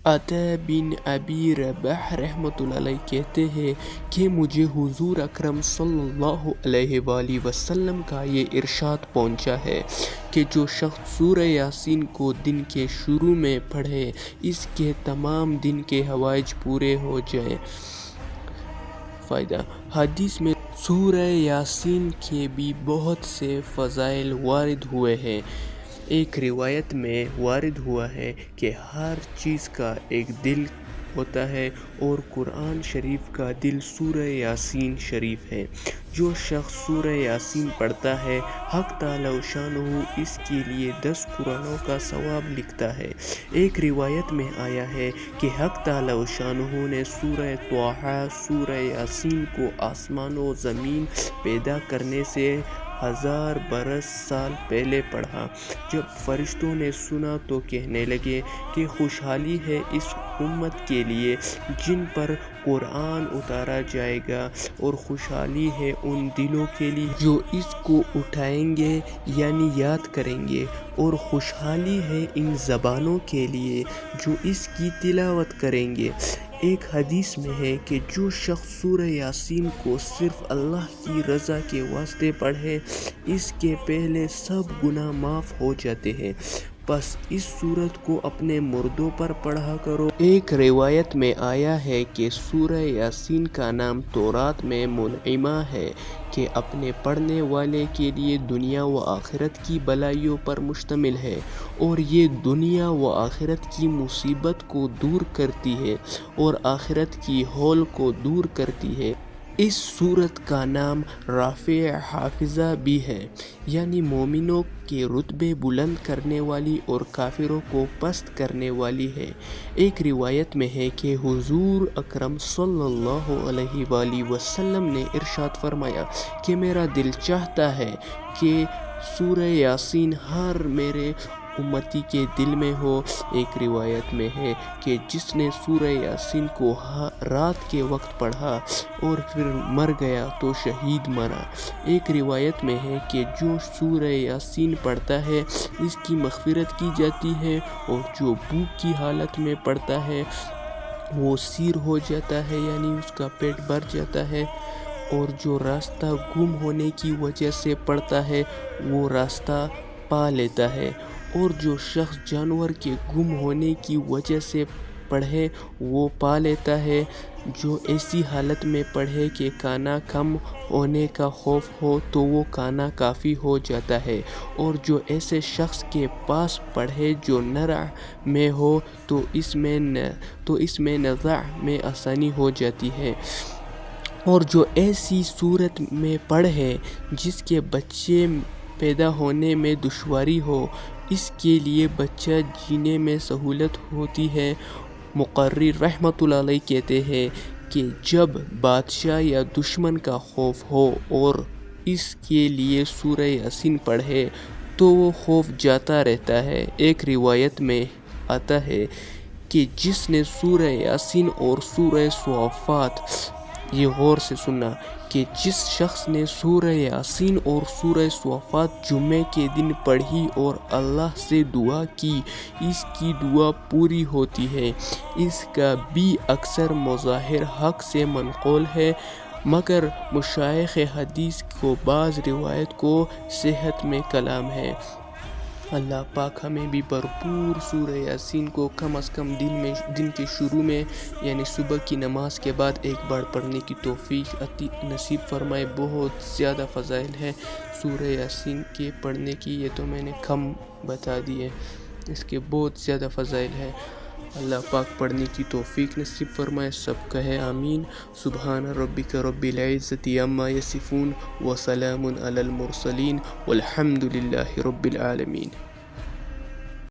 عطا بن ابی رباح رحمۃ اللہ علیہ کہتے ہیں کہ مجھے حضور اکرم صلی اللہ علیہ وآلہ وسلم کا یہ ارشاد پہنچا ہے کہ جو شخص سورہ یاسین کو دن کے شروع میں پڑھے اس کے تمام دن کے حوائج پورے ہو جائیں۔ فائدہ: حدیث میں سورہ یاسین کے بھی بہت سے فضائل وارد ہوئے ہیں۔ ایک روایت میں وارد ہوا ہے کہ ہر چیز کا ایک دل ہوتا ہے اور قرآن شریف کا دل سورہ یاسین شریف ہے۔ جو شخص سورہ یاسین پڑھتا ہے حق تعالی شانہ اس کے لیے 10 قرآنوں کا ثواب لکھتا ہے۔ ایک روایت میں آیا ہے کہ حق تعالی شانہ نے سورہ طٰہٰ سورہ یاسین کو آسمان و زمین پیدا کرنے سے 1000 برس سال پہلے پڑھا۔ جب فرشتوں نے سنا تو کہنے لگے کہ خوشحالی ہے اس امت کے لیے جن پر قرآن اتارا جائے گا، اور خوشحالی ہے ان دلوں کے لیے جو اس کو اٹھائیں گے یعنی یاد کریں گے، اور خوشحالی ہے ان زبانوں کے لیے جو اس کی تلاوت کریں گے۔ ایک حدیث میں ہے کہ جو شخص سورہ یاسین کو صرف اللہ کی رضا کے واسطے پڑھے اس کے پہلے سب گناہ معاف ہو جاتے ہیں، بس اس سورت کو اپنے مردوں پر پڑھا کرو۔ ایک روایت میں آیا ہے کہ سورہ یاسین کا نام تورات میں منعمہ ہے کہ اپنے پڑھنے والے کے لیے دنیا و آخرت کی بلائیوں پر مشتمل ہے، اور یہ دنیا و آخرت کی مصیبت کو دور کرتی ہے اور آخرت کی ہول کو دور کرتی ہے۔ اس سورت کا نام رافع حافظہ بھی ہے، یعنی مومنوں کے رتبے بلند کرنے والی اور کافروں کو پست کرنے والی ہے۔ ایک روایت میں ہے کہ حضور اکرم صلی اللہ علیہ وآلہ وسلم نے ارشاد فرمایا کہ میرا دل چاہتا ہے کہ سورہ یاسین ہر میرے امتی کے دل میں ہو۔ ایک روایت میں ہے کہ جس نے سورہ یاسین کو رات کے وقت پڑھا اور پھر مر گیا تو شہید مرا۔ ایک روایت میں ہے کہ جو سورہ یاسین پڑھتا ہے اس کی مغفرت کی جاتی ہے، اور جو بھوک کی حالت میں پڑھتا ہے وہ سیر ہو جاتا ہے یعنی اس کا پیٹ بھر جاتا ہے، اور جو راستہ گم ہونے کی وجہ سے پڑھتا ہے وہ راستہ پا لیتا ہے، اور جو شخص جانور کے گم ہونے کی وجہ سے پڑھے وہ پا لیتا ہے۔ جو ایسی حالت میں پڑھے کہ کھانا کم ہونے کا خوف ہو تو وہ کھانا کافی ہو جاتا ہے، اور جو ایسے شخص کے پاس پڑھے جو نرع میں ہو تو اس میں نزع میں آسانی ہو جاتی ہے، اور جو ایسی صورت میں پڑھے جس کے بچے پیدا ہونے میں دشواری ہو اس کے لیے بچہ جینے میں سہولت ہوتی ہے۔ مقرر رحمۃ اللہ علیہ کہتے ہیں کہ جب بادشاہ یا دشمن کا خوف ہو اور اس کے لیے سورہ یاسین پڑھے تو وہ خوف جاتا رہتا ہے۔ ایک روایت میں آتا ہے کہ جس نے سورہ یاسین اور سورہ صافات، یہ غور سے سننا، کہ جس شخص نے سورہ یاسین اور سورہ صافات جمعے کے دن پڑھی اور اللہ سے دعا کی اس کی دعا پوری ہوتی ہے۔ اس کا بھی اکثر مظاہر حق سے منقول ہے، مگر مشائخ حدیث کو بعض روایت کو صحت میں کلام ہے۔ اللہ پاک ہمیں بھی بھرپور سورہ یاسین کو کم از کم دن کے شروع میں یعنی صبح کی نماز کے بعد ایک بار پڑھنے کی توفیق نصیب فرمائے۔ بہت زیادہ فضائل ہے سورہ یاسین کے پڑھنے کی، یہ تو میں نے کم بتا دیے، اس کے بہت زیادہ فضائل ہیں۔ اللہ پاک پڑھنے کی توفیق نصیب فرمائے، سب کہے آمین۔ سبحان ربک رب العزت عما یصفون وسلام علی المرسلین والحمد للہ رب العالمین۔